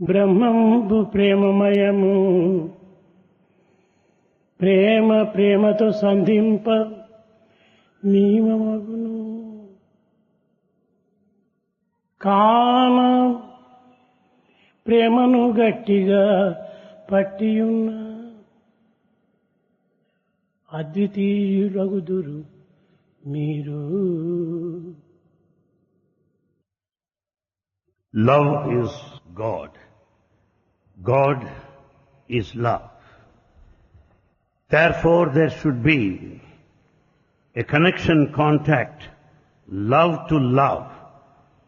బ్రహ్మంబు ప్రేమమయము ప్రేమ ప్రేమతో సంధింప నీవమగును కామ ప్రేమను గట్టిగా పట్టియున్న అద్వితీయులగుదురు మీరు. Love is God. God is love. Therefore, there should be a connection, contact, love to love.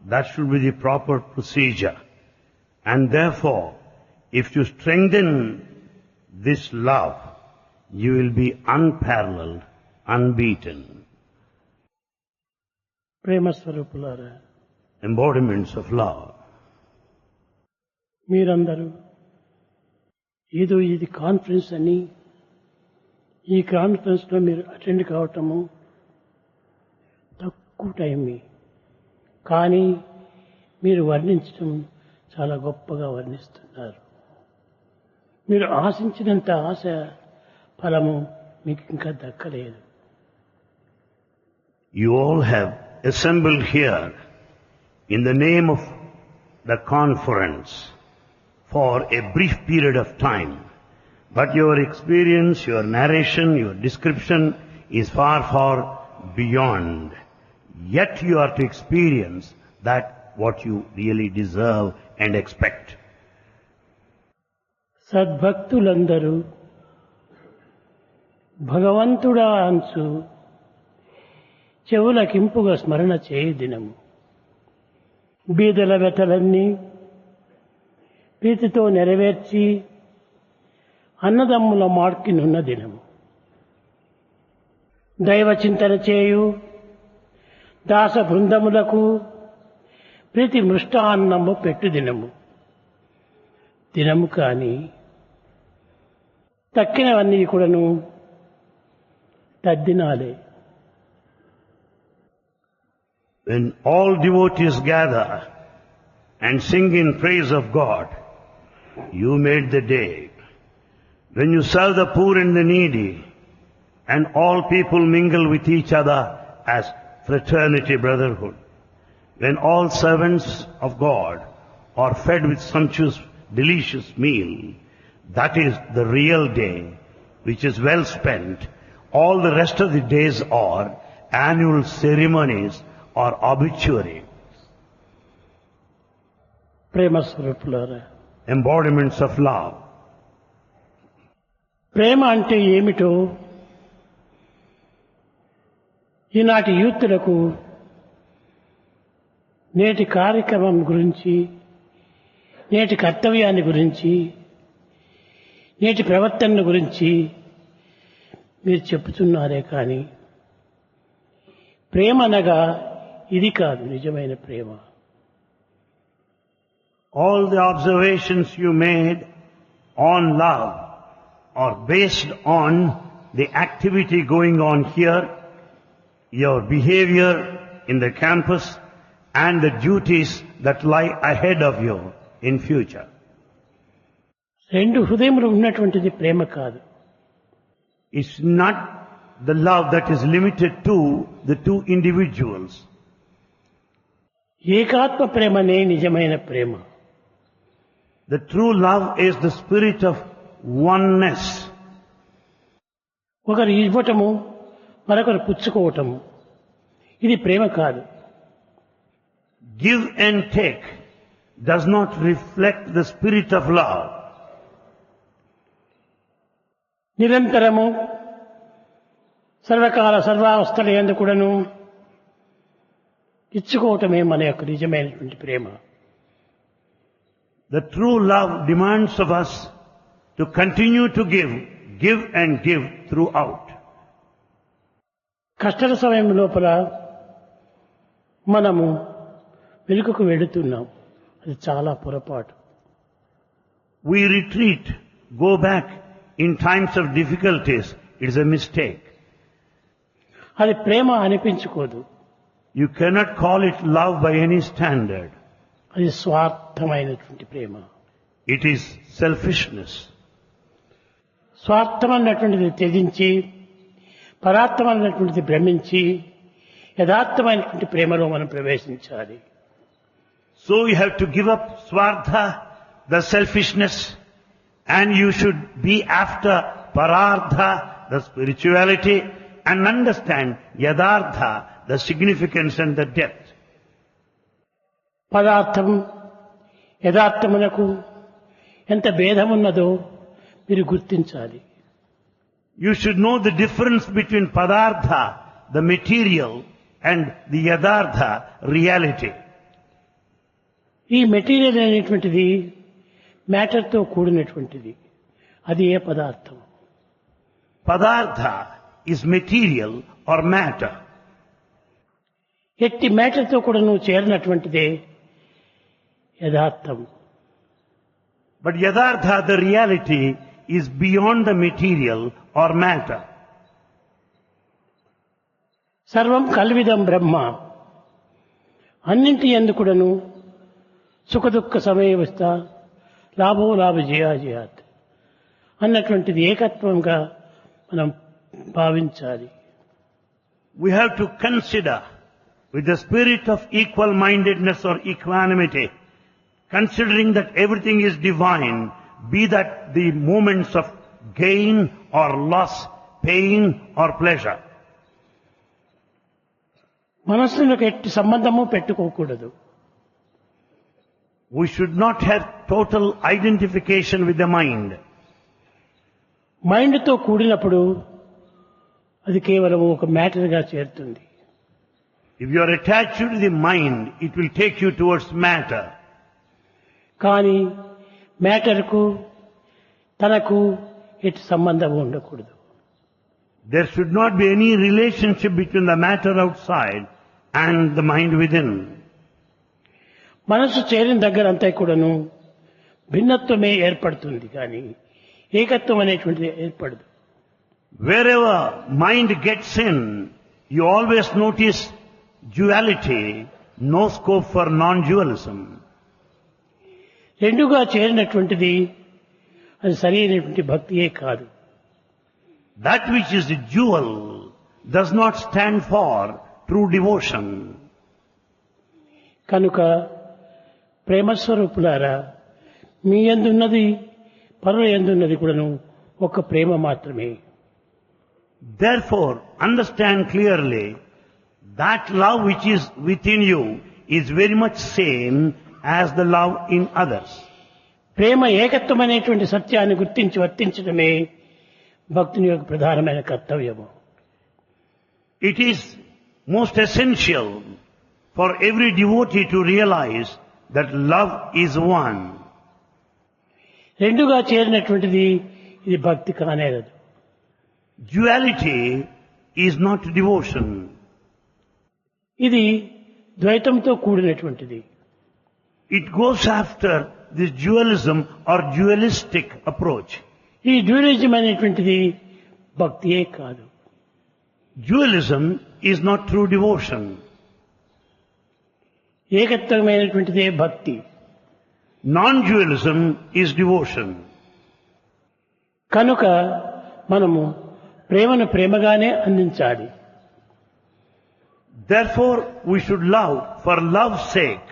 That should be the proper procedure. And therefore, if you strengthen this love, you will be unparalleled, unbeaten. ప్రేమ స్వరూపులారా, Embodiments of love. మీరందరూ ఏదో ఇది conference అని ఈ కాన్ఫరెన్స్లో మీరు attend కావటము తక్కువ టైమే, కానీ మీరు వర్ణించడం చాలా గొప్పగా వర్ణిస్తున్నారు. మీరు ఆశించినంత ఆశ ఫలము మీకు ఇంకా దక్కలేదు. You all have assembled here in the name of the conference for a brief period of time. But your experience, your narration, your description is far, far beyond. Yet you are to experience that what you really deserve and expect. సద్భక్తులందరూ భగవంతుడా అంచు చెవులకింపుగా స్మరణ చేయు దినము. బీదల వ్యతలన్నీ ప్రీతితో నెరవేర్చి అన్నదమ్ముల మార్కినున్న దినము. దైవ చింతన చేయు దాస బృందములకు ప్రీతి మృష్టాన్నము పెట్టు దినము. దినము కాని తక్కినవన్నీ కూడాను తద్దినాలే. When all devotees gather and sing in praise of God, you made the day. When you serve the poor and the needy, and all people mingle with each other as fraternity, brotherhood, when all servants of God are fed with sumptuous, delicious meal, that is the real day, which is well spent. All the rest of the days are annual ceremonies or obituary. ప్రేమ స్వరూపులారా, Embodiments of love. ప్రేమ అంటే ఏమిటో ఈనాటి యూత్లకు నేటి కార్యక్రమం గురించి, నేటి కర్తవ్యాన్ని గురించి, నేటి ప్రవర్తన గురించి మీరు చెప్పుతున్నారే కానీ ప్రేమ అనగా ఇది కాదు నిజమైన ప్రేమ. All the observations you made on love are based on the activity going on here, your behavior in the campus, and the duties that lie ahead of you in future. రెండు హృదయములు ఉన్నటువంటిది ప్రేమ కాదు. It's not the love that is limited to the two individuals. ఏకాత్మ ప్రేమనే నిజమైన ప్రేమ. The true love is the spirit of oneness. ఒకరు ఇవ్వటము, మరొకరు పుచ్చుకోవటము, ఇది ప్రేమ కాదు. Give and take does not reflect the spirit of love. నిరంతరము సర్వకాల సర్వావస్థల యందు కూడాను ఇచ్చుకోవటమే మన యొక్క నిజమైనటువంటి ప్రేమ. The true love demands of us to continue to give and give throughout. కష్టల సమయం లోపల మనము వెనుకకు వెళుతున్నాం, అది చాలా పొరపాటు. We retreat, go back in times of difficulties. It is a mistake. అది ప్రేమ అనిపించుకోదు. You cannot call it love by any standard. అది స్వార్థమైనటువంటి ప్రేమ. It is selfishness. స్వార్థం అన్నటువంటిది త్యజించి పరార్థం అన్నటువంటిది భ్రమించి యథార్థమైనటువంటి ప్రేమలో మనం ప్రవేశించాలి. So you have to give up swartha, the selfishness, and you should be after parartha, the spirituality, and understand yadartha, the significance and the depth. పదార్థం యథార్థమునకు ఎంత భేదమున్నదో మీరు గుర్తించాలి. You should know the difference between padartha, the material, and the yadartha, reality. ఈ material అనేటువంటిది మ్యాటర్తో కూడినటువంటిది. అది ఏ పదార్థం? Padartha is material or matter. ఎట్టి మ్యాటర్తో కూడా నువ్వు చేరినటువంటిదే యథార్థం. But yadartha, the reality, is beyond the material or matter. సర్వం కల్విదం బ్రహ్మ. అన్నింటి యందు కూడాను సుఖదుఃఖ సమయవస్థ లాభో లాభ జయాజయాత్ అన్నటువంటిది ఏకత్వంగా మనం భావించాలి. We have to consider with the spirit of equal-mindedness or equanimity, considering that everything is divine, be that the moments of gain or loss, pain or pleasure. మనస్సులకు ఎట్టి సంబంధము పెట్టుకోకూడదు. We should not have total identification with the mind. మైండ్తో కూడినప్పుడు అది కేవలం ఒక మ్యాటర్గా చేరుతుంది. If you are attached to the mind, it will take you towards matter. కానీ మ్యాటర్కు తనకు ఎట్టి సంబంధం ఉండకూడదు. There should not be any relationship between the matter outside and the mind within. మనసు చేరిన దగ్గర అంతా కూడాను భిన్నత్వమే ఏర్పడుతుంది కానీ ఏకత్వం అనేటువంటిది ఏర్పడదు. Wherever mind gets in, you always notice duality, no scope for non-dualism. రెండుగా చేరినటువంటిది అది సరైనటువంటి భక్తియే కాదు. That which is the dual does not stand for true devotion. కనుక ప్రేమస్వరూపులారా, మీ యందున్నది పరుల యందున్నది కూడాను ఒక ప్రేమ మాత్రమే. Therefore, understand clearly that love which is within you is very much same as the love in others. ప్రేమ ఏకత్వం అనేటువంటి సత్యాన్ని గుర్తించి వర్తించడమే భక్తుని యొక్క ప్రధానమైన కర్తవ్యము. It is most essential for every devotee to realize that love is one. రెండుగా చేరినటువంటిది ఇది భక్తి కానేరదు. Duality is not devotion. ఇది ద్వైతంతో కూడినటువంటిది. It goes after this dualism or dualistic approach. ఈ డ్యూయలిజం అనేటువంటిది భక్తియే కాదు. Dualism is not true devotion. ఏకత్వమైనటువంటిదే భక్తి. Non-dualism is devotion. కనుక మనము ప్రేమను ప్రేమగానే అందించాలి. Therefore, we should love for love's sake.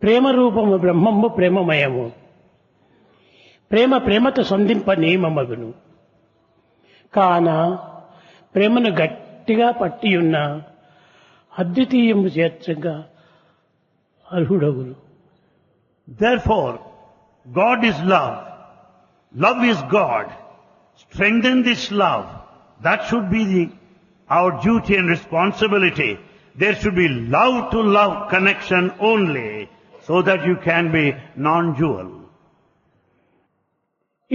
ప్రేమ రూపము బ్రహ్మము ప్రేమమయము. ప్రేమ ప్రేమతో సంధింప నియమమగును. కాన ప్రేమను గట్టిగా పట్టియున్న అద్వితీయము చేర్చగా అర్హుడగును. Therefore, God is love. Love is God. Strengthen this love. That should be our duty and responsibility. There should be love to love connection only so that you can be non-dual.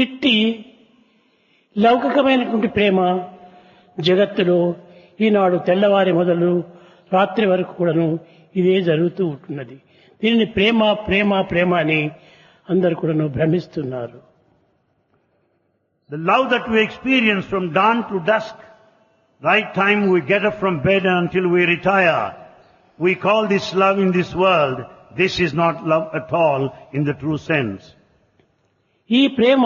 ఇట్టి లౌకికమైనటువంటి ప్రేమ జగత్తులో ఈనాడు తెల్లవారి మొదలు రాత్రి వరకు కూడాను ఇదే జరుగుతూ ఉంటున్నది. దీనిని ప్రేమ ప్రేమ ప్రేమ అని అందరు కూడాను భ్రమిస్తున్నారు. The love that we experience from dawn to dusk Right time we get up from bed until we retire. We call this love in this world. This is not love at all in the true sense. ఈ ప్రేమ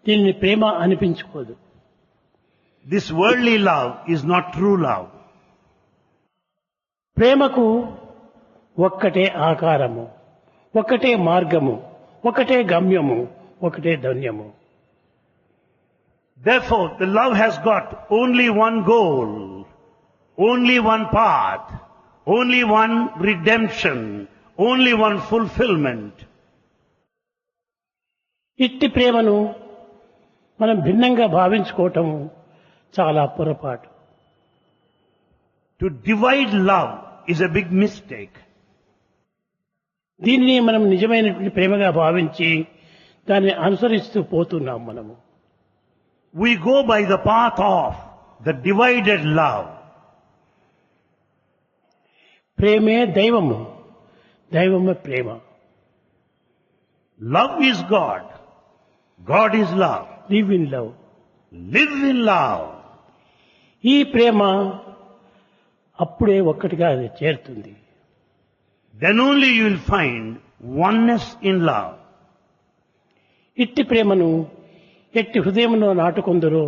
దీనిని ప్రేమ అనిపించుకోదు. This worldly love is not true love. ప్రేమకు ఒక్కటే ఆకారము, ఒక్కటే మార్గము, ఒకటే గమ్యము, ఒకటే ధన్యము. Therefore, the love has got only one goal, only one path, only one redemption, only one fulfillment. ఇట్టి ప్రేమను మనం భిన్నంగా భావించుకోవటం చాలా పొరపాటు. To divide love is a big mistake. దీనిని మనం నిజమైనటువంటి ప్రేమగా భావించి దాన్ని అనుసరిస్తూ పోతున్నాం మనము. We go by the path of the divided love. ప్రేమే దైవము, దైవమే ప్రేమ. Love is God. God is love. Live in love. Live in love. ఈ ప్రేమ అప్పుడే ఒక్కటిగా అది చేరుతుంది. Then only you will find oneness in love. ఇట్టి ప్రేమను ఎట్టి హృదయంలో నాటుకొందరో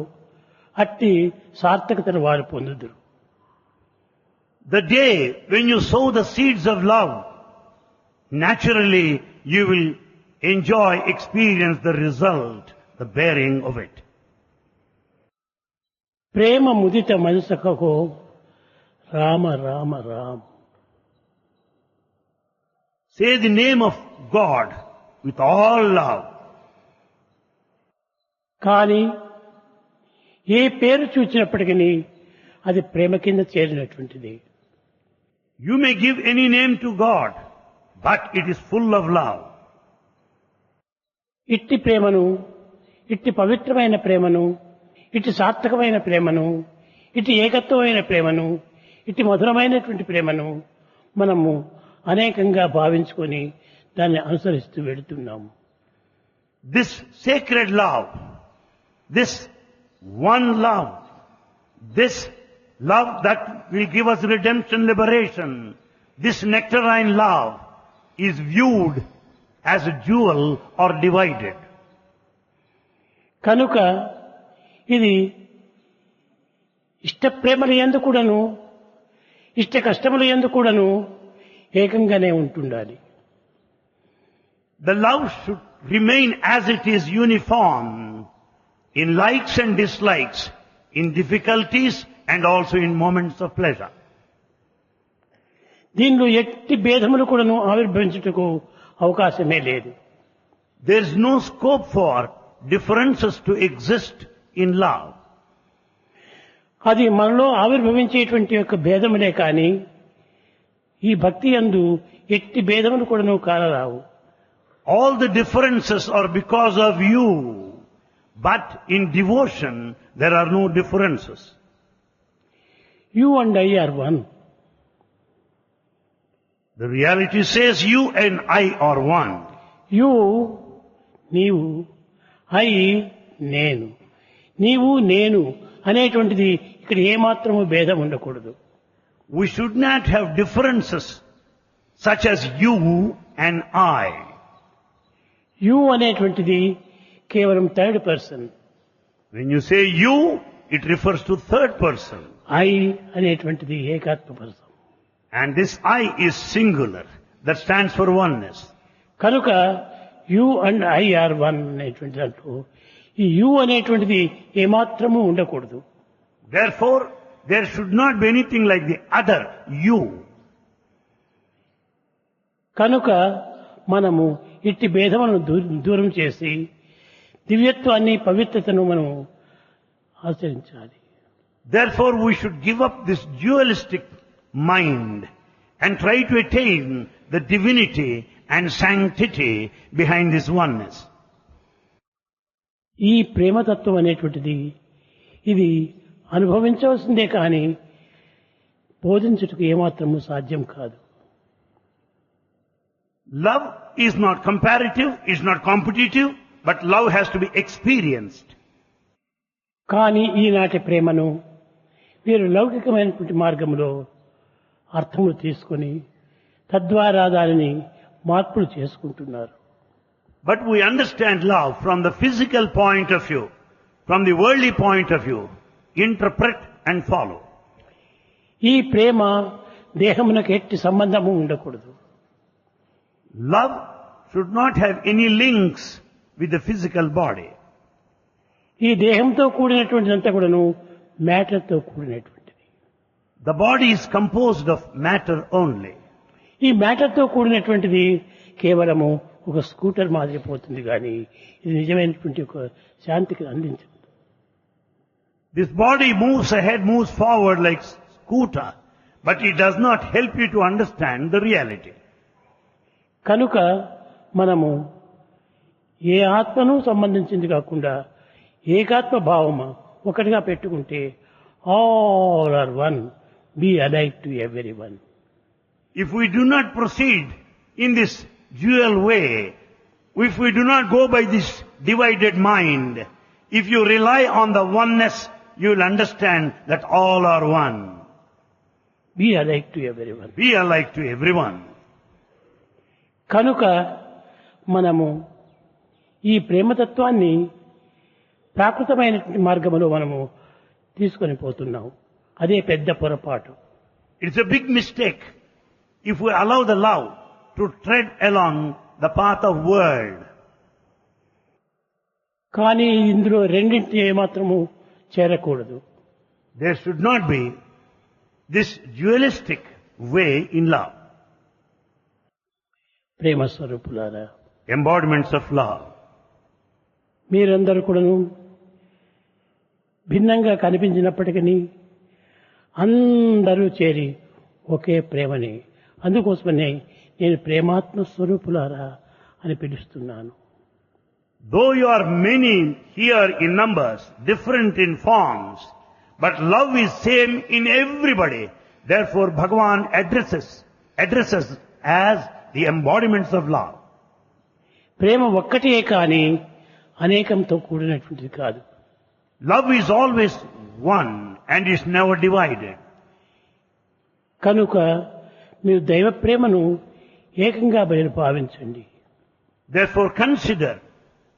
అట్టి సార్థకతను వారు పొందుదురు. The day when you sow the seeds of love, naturally you will enjoy, experience the result, the bearing of it. Prema ముదిత మనసకో Rama Rama Rama. Say the name of God with all love. కానీ ఏ పేరు చూచినప్పటికీ అది ప్రేమ కింద చేరినటువంటిది. You may give any name to God, but it is full of love. ఇట్టి ప్రేమను, ఇట్టి పవిత్రమైన ప్రేమను, ఇట్టి సార్థకమైన ప్రేమను, ఇట్టి ఏకత్వమైన ప్రేమను, ఇట్టి మధురమైనటువంటి ప్రేమను మనము అనేకంగా భావించుకొని దాన్ని అనుసరిస్తూ వెళుతున్నాము. This sacred love, this one love, this love that will give us redemption, liberation, this nectarine love is viewed as a jewel or divided. కనుక ఇది ఇష్ట ప్రేమల యందు కూడాను, ఇష్ట కష్టముల యందు కూడాను ఏకంగానే ఉంటుండాలి. The love should remain as it is, uniform in likes and dislikes, in difficulties and also in moments of pleasure. దీనిలో ఎట్టి భేదములు కూడాను ఆవిర్భవించుటకు అవకాశమే లేదు. There is no scope for differences to exist in love. అది మనలో ఆవిర్భవించేటువంటి యొక్క భేదములే కానీ ఈ భక్తి యందు ఎట్టి భేదములు కూడాను కానరావు. All the differences are because of you, but in devotion there are no differences. You and I are one. The reality says you and I are one. You, నీవు, I, నేను. నీవు నేను అనేటువంటిది ఇక్కడ ఏమాత్రము భేదం ఉండకూడదు. We should not have differences such as you and I. You అనేటువంటిది కేవలం third person. When you say you, it refers to third person. I అనేటువంటిది ఏకాత్మ person. And this I is singular. That stands for oneness. కనుక you and I are one అనేటువంటి దాంట్లో ఈ you అనేటువంటిది ఏమాత్రము ఉండకూడదు. Therefore, there should not be anything like the other you. కనుక మనము ఇట్టి భేదములను దూరం చేసి దివ్యత్వాన్ని, పవిత్రతను మనం ఆచరించాలి. Therefore, we should give up this dualistic mind and try to attain the divinity and sanctity behind this oneness. ఈ ప్రేమతత్వం అనేటువంటిది ఇది అనుభవించవలసిందే కానీ బోధించుటకు ఏమాత్రము సాధ్యం కాదు. Love is not comparative, is not competitive, but love has to be experienced. కానీ ఈనాటి ప్రేమను వీరు లౌకికమైనటువంటి మార్గంలో అర్థములు తీసుకొని తద్వారా దానిని మార్పులు చేసుకుంటున్నారు. But we understand love from the physical point of view, from the worldly point of view, interpret and follow. ఈ ప్రేమ దేహమునకు ఎట్టి సంబంధము ఉండకూడదు. Love should not have any links with the physical body. ఈ దేహంతో కూడినటువంటిదంతా కూడాను మ్యాటర్తో కూడినటువంటిది. The body is composed of matter only. ఈ మ్యాటర్తో కూడినటువంటిది కేవలము ఒక స్కూటర్ మాదిరి పోతుంది కానీ ఇది నిజమైనటువంటి ఒక శాంతికి అందించదు. This body moves ahead, moves forward like scooter, but it does not help you to understand the reality. కనుక మనము ఏ ఆత్మను సంబంధించింది కాకుండా ఏకాత్మ భావము ఒకటిగా పెట్టుకుంటే all are one, be alike to every one. If we do not proceed in this dual way, if we do not go by this divided mind, if you rely on the oneness, you will understand that all are one. Be alike to every one. Be alike to everyone. కనుక మనము ఈ ప్రేమతత్వాన్ని ప్రాకృతమైనటువంటి మార్గంలో మనము తీసుకొని పోతున్నాం. అదే పెద్ద పొరపాటు. It's a big mistake if we allow the love to tread along the path of world. కానీ ఇందులో రెండింటి ఏమాత్రము చేరకూడదు. There should not be this dualistic way in love. ప్రేమ స్వరూపులారా, Embodiments of love. మీరందరూ కూడాను భిన్నంగా కనిపించినప్పటికీ అందరూ చేరి ఒకే ప్రేమని, అందుకోసమనే నేను ప్రేమాత్మ స్వరూపులారా అని పిలుస్తున్నాను. Though you are many here in numbers, different in forms, but love is same in everybody. Therefore Bhagavan addresses as the embodiments of love. ప్రేమ ఒక్కటే కానీ అనేకంతో కూడినటువంటిది కాదు. Love is always one and is never divided. కనుక మీరు దైవ ప్రేమను ఏకంగా మీరు భావించండి. Therefore consider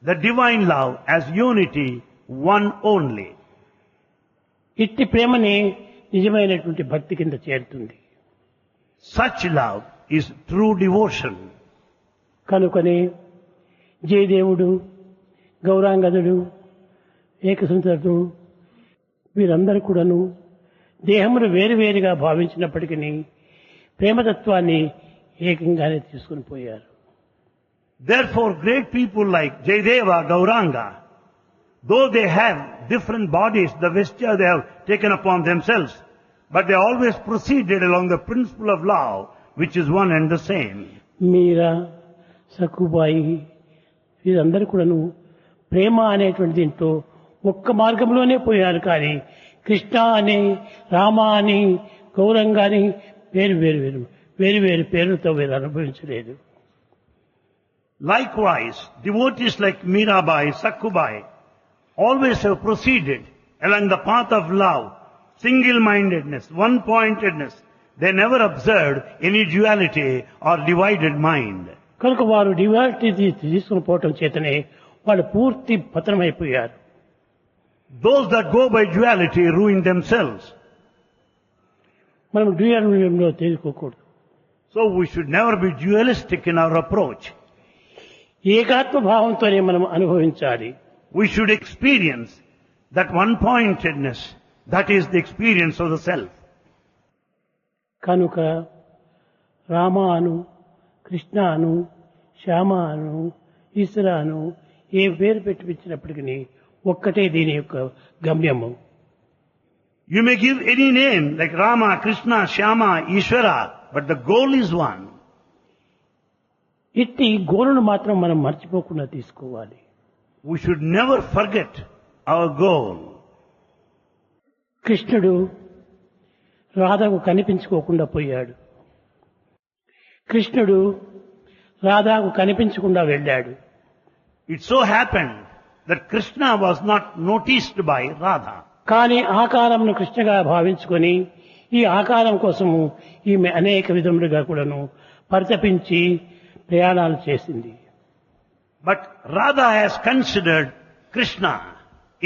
the divine love as unity, one only. ఇట్టి ప్రేమనే నిజమైనటువంటి భక్తి కింద చేరుతుంది. Such love is true devotion. కనుకనే జయదేవుడు, గౌరాంగదుడు, ఏకసంతుడు వీరందరూ కూడాను దేహమును వేరువేరుగా భావించినప్పటికీ ప్రేమతత్వాన్ని ఏకంగానే తీసుకుని పోయారు. Therefore great people like Jayadeva, Gauranga, though they have different bodies, the vesture they have taken upon themselves, but they always proceeded along the principle of love, which is one and the same. మీరా, సక్కుబాయి వీరందరూ కూడాను ప్రేమ అనేటువంటి దీంట్లో ఒక్క మార్గంలోనే పోయారు. కానీ కృష్ణ అని, రామ అని, గౌరంగా అని వేరు వేరు పేర్లతో వీరు అనుభవించలేదు. Likewise, devotees like Mirabai, Sakkubai always have proceeded along the path of love, single-mindedness, one-pointedness. They never observed any duality or divided mind. కనుక వారు డివాలిటీ తీసుకుని పోవటం చేతనే వాళ్ళు పూర్తి పతనమైపోయారు. Those that go by duality ruin themselves. మనం డ్యూయల్లో తెలుసుకోకూడదు. So we should never be dualistic in our approach. ఏకాత్మ భావంతోనే మనం అనుభవించాలి. We should experience that one-pointedness. That is the experience of the self. కనుక రామాను, కృష్ణాను, శ్యామాను, ఈశ్వరాను ఏ పేరు పెట్టించినప్పటికీ ఒక్కటే దీని యొక్క గమ్యము. You may give any name like Rama, Krishna, Shyama, Ishvara, but the goal is one. ఇట్టి గోలును మాత్రం మనం మర్చిపోకుండా తీసుకోవాలి. We should never forget our goal. కృష్ణుడు రాధకు కనిపించుకోకుండా పోయాడు. కృష్ణుడు రాధకు కనిపించకుండా వెళ్ళాడు. It so happened that Krishna was not noticed by Radha. కానీ ఆకారంను కృష్ణగా భావించుకొని ఈ ఆకారం కోసము ఈమె అనేక విధములుగా కూడాను పరితపించి ప్రయాణాలు చేసింది. But Radha has considered Krishna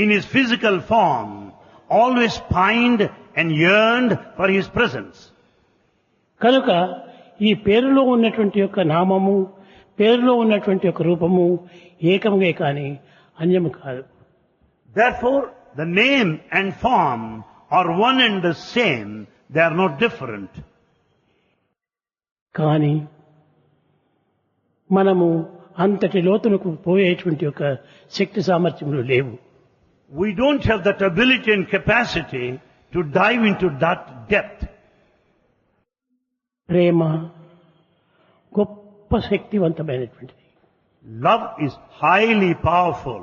in his physical form, always pined and yearned for his presence. కనుక ఈ పేరులో ఉన్నటువంటి యొక్క నామము, పేరులో ఉన్నటువంటి యొక్క రూపము ఏకముగే కాని అన్యము కాదు. Therefore, the name and form are one and the same, they are not different. కానీ మనము అంతటి లోతునకు పోయేటువంటి యొక్క శక్తి సామర్థ్యములు లేవు. We don't have that ability and capacity to dive into that depth. ప్రేమ గొప్ప శక్తివంతమైనటువంటిది. Love is highly powerful.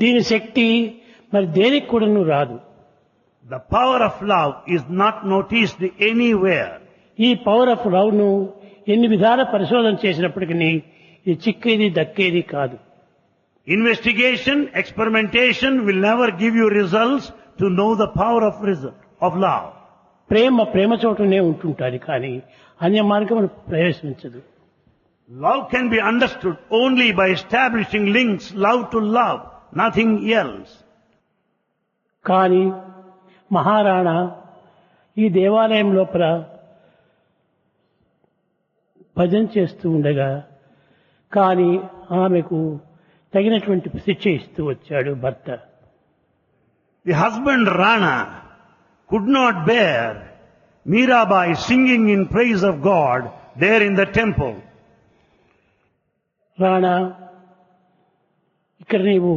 దీని శక్తి మరి దేనికి కూడాను రాదు. The power of love is not noticed anywhere. ఈ పవర్ ఆఫ్ లవ్ ను ఎన్ని విధాల పరిశోధన చేసినప్పటికీ ఇది చిక్కేది దక్కేది కాదు. Investigation, experimentation will never give you results to know the power of love. ప్రేమ చోటనే ఉంటుంటాది కానీ అన్య మార్గమును ప్రవేశించదు. Love can be understood only by establishing links, love to love, nothing else. కానీ మహారాణా ఈ దేవాలయం లోపల భజన చేస్తూ ఉండగా కానీ ఆమెకు తగినటువంటి శిక్ష ఇస్తూ వచ్చాడు భర్త. The husband Rana could not bear Mirabai singing in praise of God there in the temple. Rana, ఇక్కడ నీవు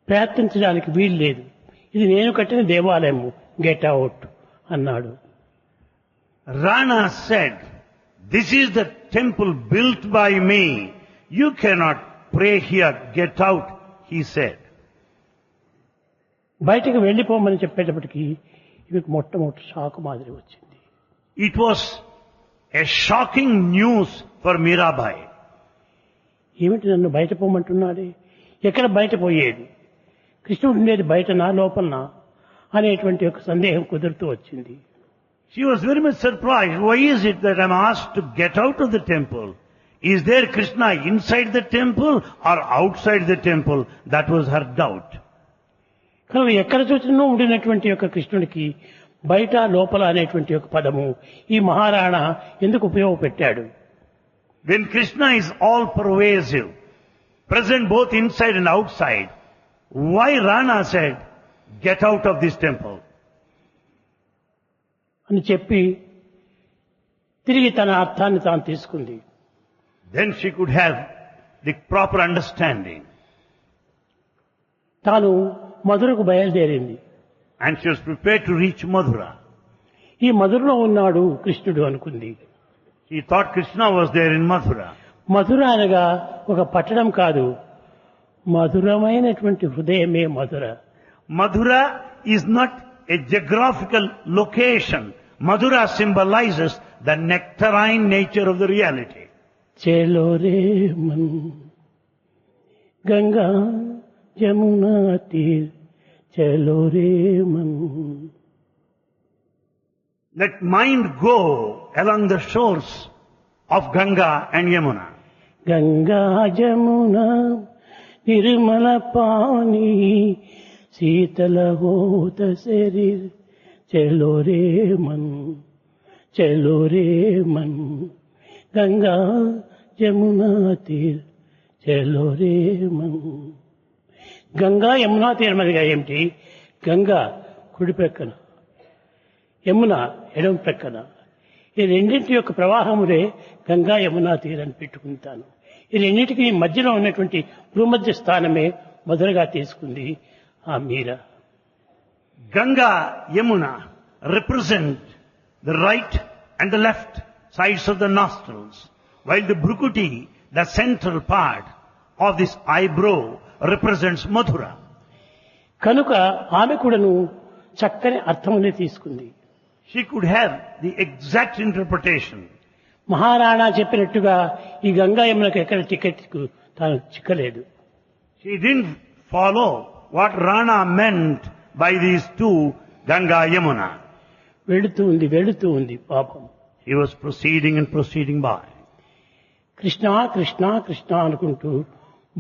ప్రయత్నించడానికి వీలు లేదు, ఇది నేను కట్టిన దేవాలయము, గెట్ అవుట్ అన్నాడు. Rana said, "This is the temple built by me. You cannot pray here, get out," he said. బయటికి వెళ్ళిపోమని చెప్పేటప్పటికి ఇవికి మొట్టమొదటి షాకు మాదిరి వచ్చింది. It was a shocking news for Mirabai. ఏమిటి నన్ను బయట పోమంటున్నాడే, ఎక్కడ బయట పోయేది, కృష్ణుడు ఉండేది బయట నా లోపలనా అనేటువంటి ఒక సందేహం కుదురుతూ వచ్చింది. She was very much surprised. Why is it that I'm asked to get out of the temple? Is there Krishna inside the temple or outside the temple? That was her doubt. కనుక ఎక్కడ చూసినా ఉండినటువంటి యొక్క కృష్ణుడికి బయట లోపల అనేటువంటి ఒక పదము ఈ మహారాణా ఎందుకు ఉపయోగపెట్టాడు? When Krishna is all pervasive, present both inside and outside, why Rana said, "Get out of this temple"? అని చెప్పి తిరిగి తన అర్థాన్ని తాను తీసుకుంది. Then she could have the proper understanding. తాను మధురకు బయలుదేరింది. And she was prepared to reach Mathura. ఈ మధురలో ఉన్నాడు కృష్ణుడు అనుకుంది. She thought Krishna was there in Mathura. మధుర అనగా ఒక పట్టణం కాదు, మధురమైనటువంటి హృదయమే మధుర. Mathura is not a geographical location. Mathura symbolizes the nectarine nature of the reality. చలో రే మన్ గంగా యమునా తీర్ చలో రే Mann. Let mind go along the shores of Ganga and Yamuna. Ganga Yamuna Nirmala pani శీతల హోత శరీర్ చలో రే మన్ చలో రే మన్. గంగా యమునా తీర్ చలో రే మన్. గంగా యమునా తీరమనగా ఏమిటి? గంగా కుడి ప్రక్కన, యమున ఎడమ ప్రక్కన, ఈ రెండింటి యొక్క ప్రవాహములే గంగా యమునా తీరని పెట్టుకుంటాను. ఈ రెండింటికి మధ్యలో ఉన్నటువంటి భూమధ్య స్థానమే మొదలుగా తీసుకుంది ఆ మీరా. Ganga, Yamuna represent the right and the left sides of the nostrils, while the Brukuti, the central part of this eyebrow, represents Mathura. కనుక ఆమె కూడాను చక్కని అర్థమునే తీసుకుంది. She could have the exact interpretation. Maharana చెప్పినట్టుగా ఈ గంగా యమునకు ఎక్కడ టికెట్ తాను చిక్కలేదు. She didn't follow what Rana meant by these two, Ganga Yamuna. వెళుతూ ఉంది పాపం. He was proceeding and proceeding by. Krishna Krishna Krishna అనుకుంటూ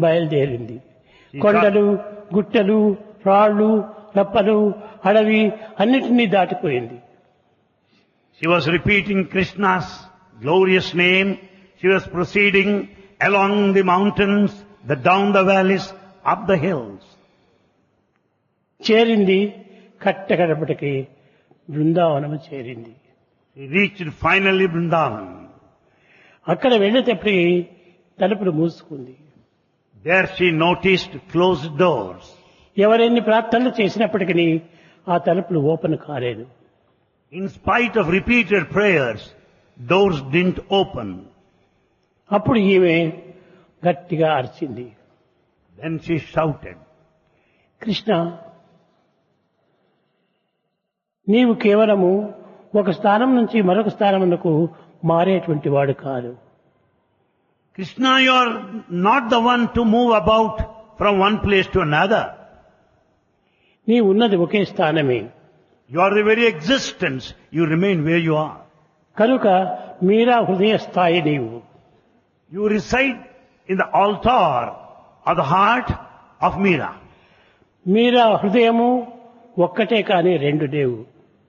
బయలుదేరింది. కొండలు, గుట్టలు, రాళ్ళు, రప్పలు, అడవి అన్నిటినీ దాటిపోయింది. She was repeating Krishna's glorious name. She was proceeding along the mountains, down the valleys, up the hills. చేరింది కట్టకడపటికి బృందావనము చేరింది. She reached finally Vrindavan. అక్కడ వెళ్ళేటప్పటికి తలుపులు మూసుకుంది. There she noticed closed doors. ఎవరెన్ని ప్రార్థనలు చేసినప్పటికీ ఆ తలుపులు ఓపెన్ కాలేదు. In spite of repeated prayers, doors didn't open. అప్పుడు ఈమె గట్టిగా అరిచింది. Then she shouted, కృష్ణ, నీవు కేవలము ఒక స్థానం నుంచి మరొక స్థానమునకు మారేటువంటి వాడు కాదు. Krishna, you are not the one to move about from one place to another. నీ ఉన్నది ఒకే స్థానమే. You are the very existence. You remain where you are. కనుక మీరా హృదయ స్థాయి నీవు. You reside in the altar of the heart of Meera. మీరా హృదయము ఒక్కటే కానీ రెండు లేవు.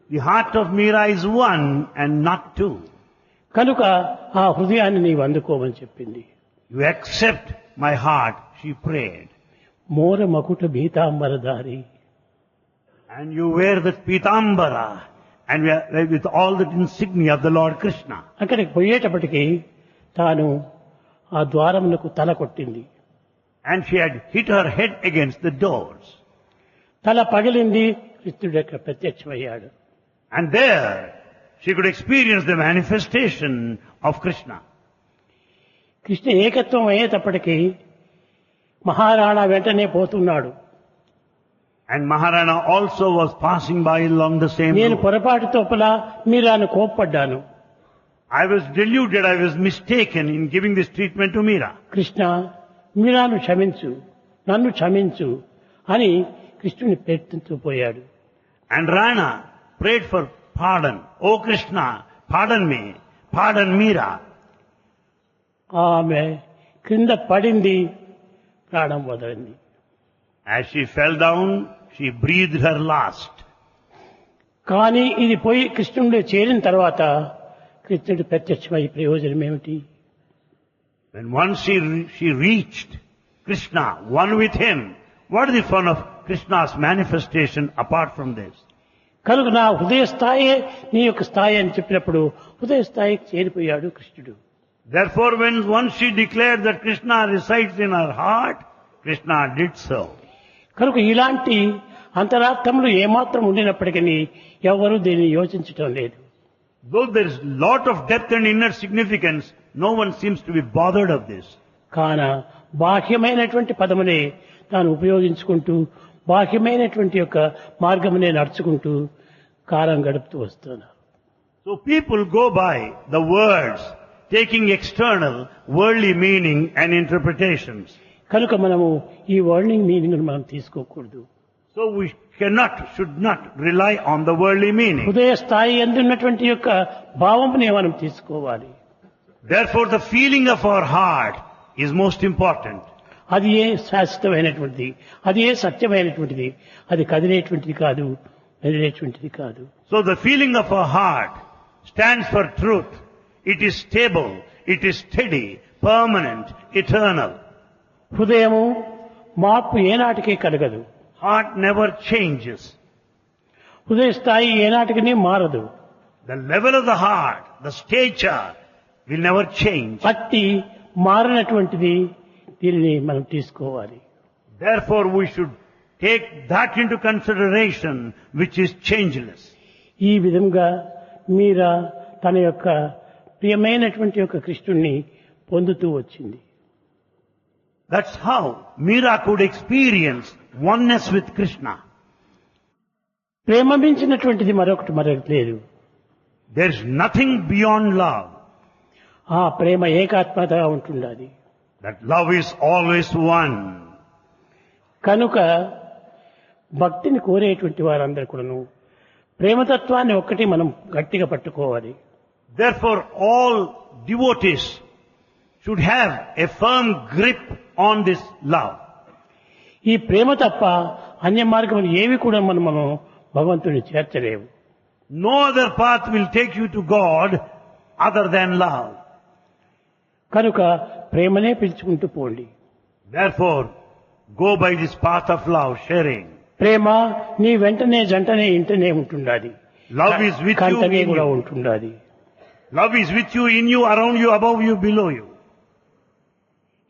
The heart of Meera is one and not two. కనుక ఆ హృదయాన్ని నీవు అందుకోమని చెప్పింది. You accept my heart, she prayed. మోర మకుట భీతాంబరధారి. And you wear the pitambara and with all the insignia of the Lord Krishna. అక్కడికి పోయేటప్పటికి తాను ఆ ద్వారమునకు తల కొట్టింది. And she had hit her head against the doors. తల పగిలింది. కృష్ణుడు అక్కడ ప్రత్యక్షమయ్యాడు. And there she could experience the manifestation of Krishna. Krishna ఏకత్వం అయ్యేటప్పటికీ మహారాణా వెంటనే పోతున్నాడు. And Maharana also was passing by along the same నేను road. పొరపాటు తోపల మీరాను కోప్పడ్డాను. I was deluded, I was mistaken in giving this treatment to Meera. Krishna, మీరాను క్షమించు, నన్ను క్షమించు అని కృష్ణుని ప్రయత్నిస్తూ పోయాడు. And Rana prayed for pardon. Oh Krishna, pardon me, pardon Meera. ఆమె క్రింద పడింది, ప్రాణం వదిలింది. As she fell down, she breathed her last. కానీ ఇది పోయి కృష్ణుడిలో చేరిన తర్వాత కృష్ణుడు ప్రత్యక్షమై ప్రయోజనం ఏమిటి? When once she reached Krishna, one with him, what is the fun of Krishna's manifestation apart from this? కనుక నా హృదయ స్థాయే నీ యొక్క స్థాయి అని చెప్పినప్పుడు హృదయ స్థాయికి చేరిపోయాడు కృష్ణుడు. Therefore, when once she declared that Krishna resides in her heart, Krishna did so. కనుక ఇలాంటి అంతరార్థములు ఏమాత్రం ఉండినప్పటికీ ఎవరూ దీన్ని యోచించటం లేదు. Though there is lot of depth and inner significance, no one seems to be bothered of this. కాన బాహ్యమైనటువంటి పదమునే తాను ఉపయోగించుకుంటూ బాహ్యమైనటువంటి యొక్క మార్గమునే నడుచుకుంటూ కాలం గడుపుతూ వస్తున్నారు. So people go by the words, taking external, worldly meaning and interpretations. కనుక మనము ఈ వర్డింగ్ మీనింగ్ మనం తీసుకోకూడదు. So we should not rely on the worldly meaning. హృదయ స్థాయి ఎందున్నటువంటి యొక్క భావమునే మనం తీసుకోవాలి. Therefore the feeling of our heart is most important. అది ఏ శాశ్వతమైనటువంటిది, అది ఏ సత్యమైనటువంటిది, అది కదిలేటువంటిది కాదు, మెదిలేటువంటిది కాదు. So the feeling of our heart stands for truth. It is stable, it is steady, permanent, eternal. హృదయము మార్పు ఏనాటికి కలగదు. Heart never changes. హృదయ స్థాయి ఏనాటికి మారదు. The level of the heart, the stature will never change. అట్టి మారినటువంటిది దీనిని మనం తీసుకోవాలి. Therefore we should take that into consideration which is changeless. ఈ విధంగా మీరా తన యొక్క ప్రియమైనటువంటి యొక్క కృష్ణుణ్ణి పొందుతూ వచ్చింది. That's how Meera could experience oneness with Krishna. ప్రేమ మించినటువంటిది మరొకటి లేదు. There is nothing beyond love. ఆ ప్రేమ ఏకాత్మతగా ఉంటుండాలి. That love is always one. కనుక భక్తిని కోరేటువంటి వారందరూ కూడాను ప్రేమతత్వాన్ని ఒక్కటి మనం గట్టిగా పట్టుకోవాలి. Therefore, all devotees should have a firm grip on this love. ఈ ప్రేమ తప్ప అన్య మార్గములు ఏవి కూడా మనం భగవంతుని చేర్చలేవు. No other path will take you to God other than love. కనుక ప్రేమనే పిలుచుకుంటూ పోండి. Therefore, go by this path of love, sharing. ప్రేమ నీ వెంటనే జంటనే ఇంటనే ఉంటుండాలి. Love is with you, కంటనే in కూడా you. ఉంటుండాలి. Love is with you, in you, around you, above you, below you.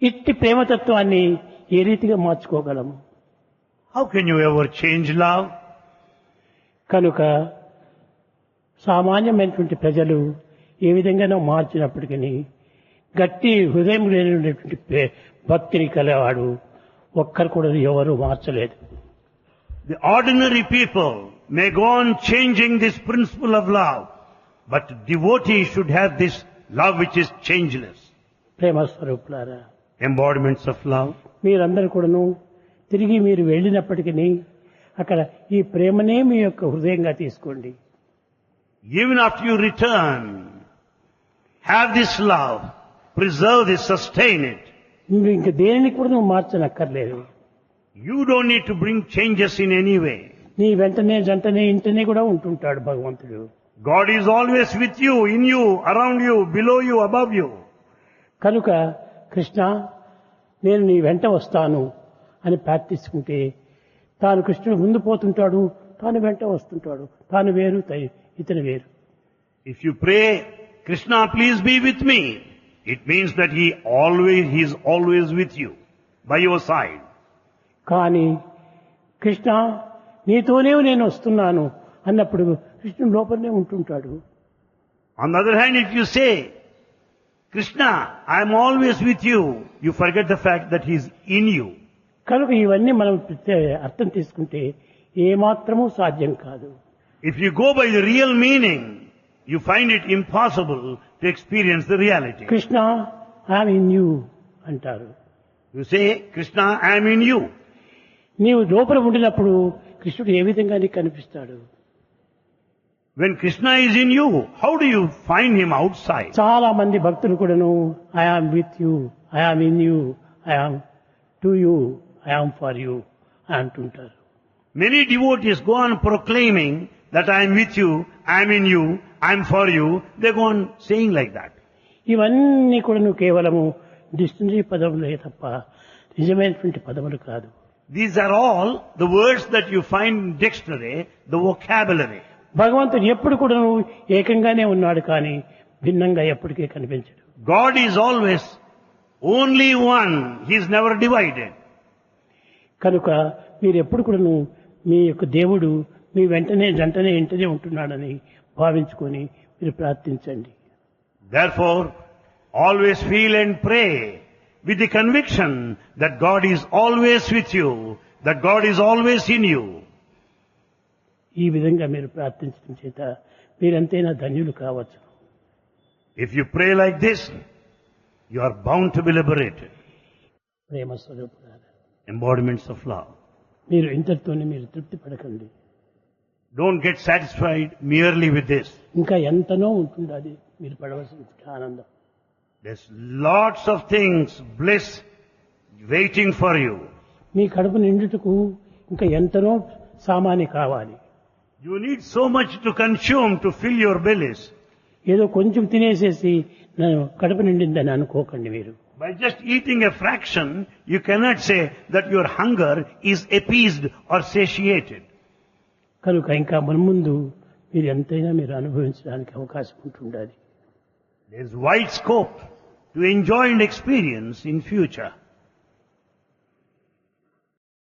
ఇట్టి ప్రేమతత్వాన్ని ఏ రీతిగా మార్చుకోగలము? How can you ever change love? కనుక సామాన్యమైనటువంటి ప్రజలు ఏ విధంగానో మార్చినప్పటికీ గట్టి హృదయం లేనటువంటి భక్తిని కలవాడు ఒక్కరు కూడా ఎవరు మార్చలేదు. The ordinary people may go on changing this principle of love, but devotees should have this love which is changeless. ప్రేమ స్వరూపులారా, Embodiments of love. మీరందరూ కూడాను తిరిగి మీరు వెళ్ళినప్పటికీ అక్కడ ఈ ప్రేమనే మీ యొక్క హృదయంగా తీసుకోండి. Even after you return, have this love, preserve this, sustain it. మీరు ఇంక దేనిని కూడా నువ్వు మార్చనక్కర్లేదు. You don't need to bring changes in any way. నీ వెంటనే జంటనే ఇంటనే కూడా ఉంటుంటాడు భగవంతుడు. God is always with you, in you, around you, below you, above you. కనుక కృష్ణ నేను నీ వెంట వస్తాను అని ప్రార్థించుకుంటే తాను కృష్ణుడు ముందు పోతుంటాడు, తాను వెంట వస్తుంటాడు. తాను వేరు, ఇతను వేరు. If you pray, Krishna, please be with me, it means that he is always with you, by your side. కానీ కృష్ణ నీతోనే నేను వస్తున్నాను అన్నప్పుడు కృష్ణుడు లోపలనే ఉంటుంటాడు. On the other hand, if you say, Krishna, I am always with you, you forget the fact that he is in you. కనుక ఇవన్నీ మనం అర్థం తీసుకుంటే ఏమాత్రమూ సాధ్యం కాదు. If you go by the real meaning, you find it impossible to experience the reality. Krishna I'm in you అంటారు. You say, Krishna, I am in you. నీవు లోపల ఉండినప్పుడు కృష్ణుడు ఏ విధంగా నీకు కనిపిస్తాడు? When Krishna is in you, how do you find him outside? చాలా మంది భక్తులు కూడాను I am with you, I am in you, I am to you, I am for you అంటుంటారు. Many devotees go on proclaiming that I am with you, I am in you, I am for you. They go on saying like that. ఇవన్నీ కూడాను కేవలము dictionary పదములే తప్ప నిజమైనటువంటి పదములు కాదు. These are all the words that you find in dictionary, the vocabulary. భగవంతుడు ఎప్పుడు కూడా ఏకంగానే ఉన్నాడు కానీ భిన్నంగా ఎప్పటికీ కనిపించడు. God is always only one. He is never divided. కనుక మీరు ఎప్పుడు కూడా మీ యొక్క దేవుడు మీ వెంటనే జంటనే ఇంటనే ఉంటున్నాడని భావించుకొని మీరు ప్రార్థించండి. Therefore, always feel and pray with the conviction that God is always with you, that God is always in you. ఈ విధంగా మీరు ప్రార్థించడం చేత మీరంతైనా ధన్యులు కావచ్చు. If you pray like this, you are bound to be liberated. ప్రేమ స్వరూపులారా, Embodiments of love. మీరు ఇంతటితోనే మీరు తృప్తి పడకండి. Don't get satisfied merely with this. ఇంకా ఎంతనో ఉంటుంది అది మీరు పడవలసిన ఆనందం. There's lots of things, bliss waiting for you. మీ కడుపు నిండుటకు ఇంకా ఎంతనో సామాని కావాలి. You need so much to consume to fill your bellies. ఏదో కొంచెం తినేసేసి నేను కడుపు నిండిందని అనుకోకండి. మీరు By just eating a fraction, you cannot say that your hunger is appeased or satiated. కనుక ఇంకా మున్ముందు మీరు ఎంతైనా మీరు అనుభవించడానికి అవకాశం ఉంటుండాలి. There is wide scope to enjoy and experience in future.